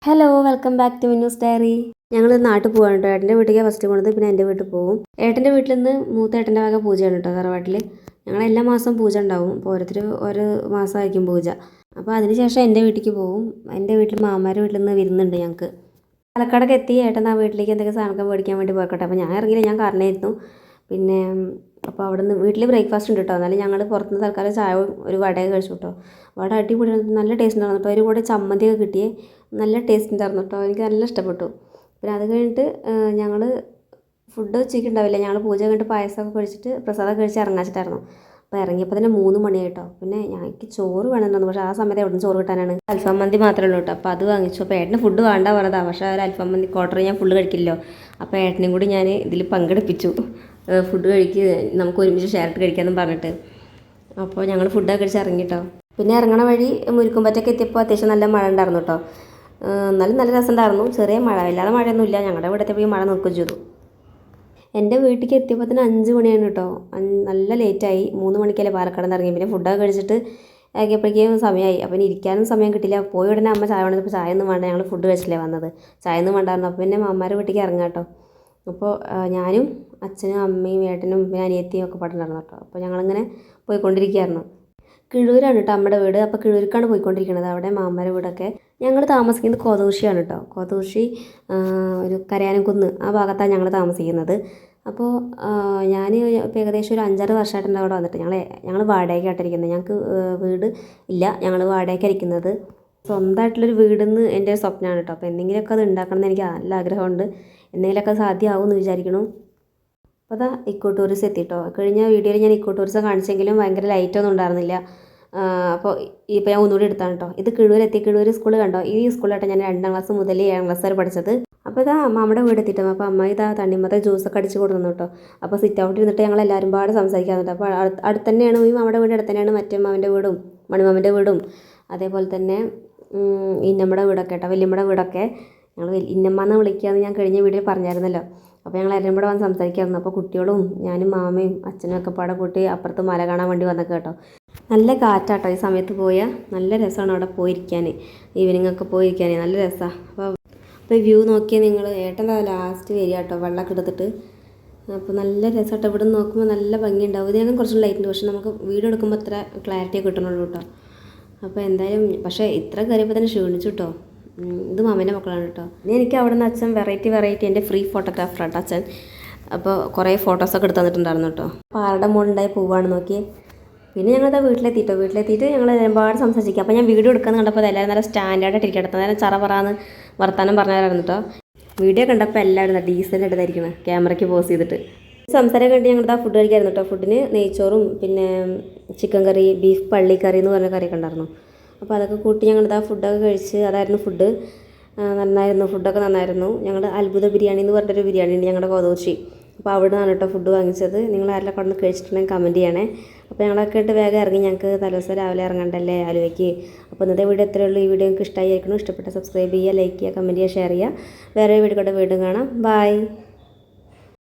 Hello welcome back to Minnu's diary. ഞങ്ങൾ നാട്ടിൽ പോകാൻ കേട്ടോ. ഏട്ടൻ്റെ വീട്ടിലേക്ക് ഫസ്റ്റ് പോകുന്നത്, പിന്നെ എൻ്റെ വീട്ടിൽ പോകും. ഏട്ടൻ്റെ വീട്ടിൽ നിന്ന് മൂത്ത ഏട്ടൻ്റെ വക പൂജയാണ് കേട്ടോ തറവാട്ടിൽ. ഞങ്ങൾ എല്ലാ മാസവും പൂജ ഉണ്ടാവും. അപ്പോൾ ഓരോരുത്തർ ഓരോ മാസമായിരിക്കും പൂജ. അപ്പോൾ അതിനുശേഷം എൻ്റെ വീട്ടിലേക്ക് പോകും. എൻ്റെ വീട്ടിൽ മാമാരുടെ വീട്ടിൽ നിന്ന് വരുന്നുണ്ട് ഞങ്ങൾക്ക്. പാലക്കാടൊക്കെ എത്തി ഏട്ടൻ ആ വീട്ടിലേക്ക് എന്തൊക്കെ സാധനമൊക്കെ മേടിക്കാൻ വേണ്ടി പോയിക്കോട്ടെ. അപ്പോൾ ഞാൻ ഇറങ്ങിയില്ല, ഞാൻ കാരണമായിരുന്നു. പിന്നെ അപ്പോൾ അവിടെ നിന്ന് വീട്ടിൽ ബ്രേക്ക്ഫാസ്റ്റ് ഉണ്ട് കേട്ടോ. എന്നാലും ഞങ്ങൾ പുറത്തുനിന്ന് തൽക്കാലം ചായ ഒരു വടയൊക്കെ കഴിച്ചു കേട്ടോ. വട അടിപൊളി, നല്ല ടേസ്റ്റ് ഉണ്ടായിരുന്നു കേട്ടോ. ഒരു കൂടെ ചമ്മന്തിയൊക്കെ കിട്ടിയേ, നല്ല ടേസ്റ്റ് ഉണ്ടായിരുന്നു കേട്ടോ. എനിക്ക് നല്ല ഇഷ്ടപ്പെട്ടു. പിന്നെ അത് കഴിഞ്ഞിട്ട് ഞങ്ങൾ ഫുഡ് ഉച്ചയ്ക്ക് ഉണ്ടാവില്ല. ഞങ്ങൾ പൂജ കഴിഞ്ഞിട്ട് പായസമൊക്കെ കഴിച്ചിട്ട് പ്രസാദം കഴിച്ച് ഇറങ്ങാച്ചിട്ടായിരുന്നു. അപ്പോൾ ഇറങ്ങിയപ്പോൾ തന്നെ 3 മണിയായി കേട്ടോ. പിന്നെ ഞങ്ങൾക്ക് ചോറ് വേണമെന്നു, പക്ഷേ ആ സമയത്ത് എവിടെ നിന്ന് ചോറ് കിട്ടാനാണ്. അൽഫാം മന്തി മാത്രമേ ഉള്ളൂ കേട്ടോ. അപ്പോൾ അത് വാങ്ങിച്ചു. അപ്പോൾ ഏട്ടന് ഫുഡ് വേണ്ട പറഞ്ഞതാണ്. പക്ഷേ ഒരു അൽഫാം മന്തി ക്വാർട്ടർ ഞാൻ ഫുള്ള് കഴിക്കില്ലല്ലോ. അപ്പോൾ ഏട്ടനെയും കൂടി ഞാൻ ഇതിൽ പങ്കെടുപ്പിച്ചു. ഫുഡ് കഴിക്കുക, നമുക്ക് ഒരുമിച്ച് ഷെയർ ഇട്ട് കഴിക്കാമെന്നും പറഞ്ഞിട്ട്. അപ്പോൾ ഞങ്ങൾ ഫുഡൊക്കെ കഴിച്ച് ഇറങ്ങി കേട്ടോ. പിന്നെ ഇറങ്ങണ വഴി മുരിക്കുമ്പറ്റൊക്കെ എത്തിയപ്പോൾ അത്യാവശ്യം നല്ല മഴ ഉണ്ടായിരുന്നു കേട്ടോ. എന്നാലും നല്ല രസമുണ്ടായിരുന്നു. ചെറിയ മഴ, വല്ലാതെ മഴയൊന്നുമില്ല. ഞങ്ങളുടെ ഇവിടെ എത്തിയപ്പോൾ മഴ നിൽക്കുകയും ചെയ്തു. എൻ്റെ വീട്ടിലേക്ക് എത്തിയപ്പോൾ തന്നെ 5 മണിയാണ് കേട്ടോ. നല്ല ലേറ്റായി. 3 മണിക്കല്ലേ പാലക്കാട് നിന്ന് ഇറങ്ങി. പിന്നെ ഫുഡൊക്കെ കഴിച്ചിട്ട് ആക്കിയപ്പോഴേക്കും സമയമായി. അപ്പം ഇനി ഇരിക്കാനും സമയം കിട്ടില്ല. പോയി ഉടനെ അമ്മ ചായ വേണ്ടപ്പോൾ ചായ ഒന്നും വേണ്ട, ഞങ്ങൾ ഫുഡ് കഴിച്ചില്ലേ വന്നത്, ചായ ഒന്നും വേണ്ടായിരുന്നു. അപ്പോൾ പിന്നെ അമ്മമാരുടെ വീട്ടിലേക്ക് ഇറങ്ങാം കേട്ടോ. അപ്പോൾ ഞാനും അച്ഛനും അമ്മയും ഏട്ടനും പിന്നെ അനിയത്തിയും ഒക്കെ പാടുണ്ടായിരുന്നു കേട്ടോ. അപ്പോൾ ഞങ്ങളിങ്ങനെ പോയിക്കൊണ്ടിരിക്കുകയായിരുന്നു. കിഴൂരാണ് കേട്ടോ അമ്മയുടെ വീട്. അപ്പോൾ കിഴൂർക്കാണ് പോയിക്കൊണ്ടിരിക്കുന്നത്. അവിടെ മാമ്മയുടെ വീടൊക്കെ. ഞങ്ങൾ താമസിക്കുന്നത് കോതൂശിയാണ് കേട്ടോ. കോതൂശി ഒരു കരയാനംകുന്ന് ആ ഭാഗത്താണ് ഞങ്ങൾ താമസിക്കുന്നത്. അപ്പോൾ ഞാൻ ഇപ്പോൾ ഏകദേശം ഒരു 5-6 വർഷമായിട്ടുണ്ട് അവിടെ വന്നിട്ട്. ഞങ്ങൾ വാടകയ്ക്കായിട്ടിരിക്കുന്നത്. ഞങ്ങൾക്ക് വീട് ഇല്ല, ഞങ്ങൾ വാടകയ്ക്കായിരിക്കുന്നത്. സ്വന്തമായിട്ടുള്ളൊരു വീടെന്ന് എൻ്റെ ഒരു സ്വപ്നമാണ് കേട്ടോ. അപ്പോൾ എന്തെങ്കിലുമൊക്കെ അത് ഉണ്ടാക്കണം എന്ന് എനിക്ക് നല്ല ആഗ്രഹമുണ്ട്. എന്തെങ്കിലുമൊക്കെ സാധ്യമാവുമെന്ന് വിചാരിക്കണം. അപ്പോൾ അതാ ഇക്കോ ടൂറിസം എത്തിട്ടോ. കഴിഞ്ഞ വീഡിയോയിൽ ഞാൻ ഇക്കോ ടൂറിസം കാണിച്ചെങ്കിലും ഭയങ്കര ലൈറ്റൊന്നും ഉണ്ടായിരുന്നില്ല. അപ്പോൾ ഇപ്പോൾ ഞാൻ ഒന്നുകൂടി എടുത്താണ് കേട്ടോ. ഇത് കിഴൂരെത്തി. കിഴൂർ സ്കൂൾ കണ്ടോ? ഈ സ്കൂളിലാട്ടോ ഞാൻ 2ാം ക്ലാസ് മുതൽ 7ാം ക്ലാസ് വരെ പഠിച്ചത്. അപ്പോൾ ഇതാ അമ്മയുടെ വീട് എത്തിയിട്ടോ. അപ്പോൾ അമ്മ ഇതാ തണ്ണിമത്ത ജ്യൂസൊക്കെ അടിച്ച് കൊടുക്കുന്നു കേട്ടോ. അപ്പോൾ സിറ്റ് ഔട്ടിൽ ഇരുന്നിട്ട് ഞങ്ങൾ എല്ലാവരും പാടെ സംസാരിക്കാൻ കേട്ടോ. അപ്പോൾ അടുത്ത് തന്നെയാണ് ഈ അമ്മയുടെ വീട്, അടുത്ത് തന്നെയാണ് മറ്റേ മാമൻ്റെ വീടും മണിമാമൻ്റെ വീടും. അതേപോലെ തന്നെ ഇന്നമ്മയുടെ വീടൊക്കെ കേട്ടോ, വല്യമ്മയുടെ വീടൊക്കെ. ഞങ്ങൾ ഇന്നമ്മന്ന് വിളിക്കുകയെന്ന് ഞാൻ കഴിഞ്ഞ വീഡിയോയിൽ പറഞ്ഞായിരുന്നല്ലോ. അപ്പോൾ ഞങ്ങൾ എല്ലാവരും കൂടെ വന്ന് സംസാരിക്കാമായിരുന്നു. അപ്പോൾ കുട്ടികളും ഞാനും മാമയും അച്ഛനും ഒക്കെ പാടെ കൂട്ടി അപ്പുറത്ത് മല കാണാൻ വേണ്ടി വന്നൊക്കെ കേട്ടോ. നല്ല കാറ്റാട്ടോ ഈ സമയത്ത് പോയാൽ. നല്ല രസമാണ് അവിടെ പോയിരിക്കാൻ, ഈവനിങ് ഒക്കെ പോയിരിക്കാൻ നല്ല രസമാണ്. അപ്പോൾ വ്യൂ നോക്കിയാൽ നിങ്ങൾ ഏട്ടൻ ലാസ്റ്റ് വരിക കേട്ടോ, വെള്ളമൊക്കെ എടുത്തിട്ട്. അപ്പോൾ നല്ല രസമാട്ടോ. ഇവിടെ നിന്ന് നോക്കുമ്പോൾ നല്ല ഭംഗിയുണ്ടാവും. ഇതിനകം കുറച്ച് ലൈറ്റുണ്ട്, പക്ഷേ നമുക്ക് വീഡിയോ എടുക്കുമ്പോൾ അത്ര ക്ലാരിറ്റി കിട്ടണുള്ളൂ കേട്ടോ. അപ്പോൾ എന്തായാലും പക്ഷേ ഇത്ര കയറിയപ്പോൾ തന്നെ ക്ഷീണിച്ചു കേട്ടോ. ഇത് മാമൻ്റെ മക്കളാണ് കേട്ടോ. ഇനി എനിക്ക് അവിടെ നിന്ന് അച്ഛൻ വെറൈറ്റി എൻ്റെ ഫ്രീ ഫോട്ടോഗ്രാഫറാട്ടോ അച്ഛൻ. അപ്പോൾ കുറേ ഫോട്ടോസൊക്കെ എടുത്ത് തന്നിട്ടുണ്ടായിരുന്നു കേട്ടോ. പാറയുടെ മുകളിലുണ്ടായി പൂവാണ് നോക്കി. പിന്നെ ഞങ്ങളത് വീട്ടിലെത്തിയിട്ട് ഞങ്ങൾ ഒരുപാട് സംസാരിക്കുക. അപ്പോൾ ഞാൻ വീഡിയോ എടുക്കുന്നത് കണ്ടപ്പോൾ എല്ലാവരും നല്ല സ്റ്റാൻഡേർഡായിട്ട് ഇരിക്കട്ടെ, നേരം ചറ പറയാന്ന് വർത്താനം പറഞ്ഞായിരുന്നു കേട്ടോ. വീഡിയോ കണ്ടപ്പോൾ എല്ലാവരും ഡീസൻ്റ് എടുത്തായിരിക്കണം ക്യാമറയ്ക്ക് പോസ് ചെയ്തിട്ട്. സംസാരം കണ്ട് ഞങ്ങളിതാ ഫുഡ് കഴിക്കായിരുന്നു കേട്ടോ. ഫുഡിന് നെയ്ച്ചോറും പിന്നെ ചിക്കൻ കറി, ബീഫ് പള്ളിക്കറി എന്ന് പറഞ്ഞ കറിയൊക്കെ ഉണ്ടായിരുന്നു. അപ്പോൾ അതൊക്കെ കൂട്ടി ഞങ്ങളിതാ ഫുഡൊക്കെ കഴിച്ച്. അതായിരുന്നു ഫുഡ്. നന്നായിരുന്നു, ഫുഡൊക്കെ നന്നായിരുന്നു. ഞങ്ങൾ അത്ഭുത ബിരിയാണി എന്ന് പറഞ്ഞൊരു ബിരിയാണി ഉണ്ട് ഞങ്ങളുടെ കോതൂശി. അപ്പോൾ അവിടെ നിന്നാണ് കേട്ടോ ഫുഡ് വാങ്ങിച്ചത്. നിങ്ങൾ ആരെല്ലാം കൊണ്ട് കഴിച്ചിട്ടുണ്ടെങ്കിൽ കമൻറ്റ് ചെയ്യണേ. അപ്പോൾ ഞങ്ങളൊക്കെ ഇട്ട് വേഗം ഇറങ്ങി. ഞങ്ങൾക്ക് തലേദിവസം രാവിലെ ഇറങ്ങണ്ടല്ലേ ആലുവയ്ക്ക്. അപ്പോൾ ഇന്നത്തെ വീഡിയോ എത്രയേ ഉള്ളൂ. ഈ വീഡിയോ നിങ്ങൾക്ക് ഇഷ്ടമായിരിക്കണം. ഇഷ്ടപ്പെട്ട സബ്സ്ക്രൈബ് ചെയ്യുക, ലൈക്ക് ചെയ്യുക, കമൻറ്റ് ചെയ്യുക, ഷെയർ ചെയ്യുക. വേറെ വീഡിയോ കൂടെ വീണ്ടും കാണാം. ബൈ.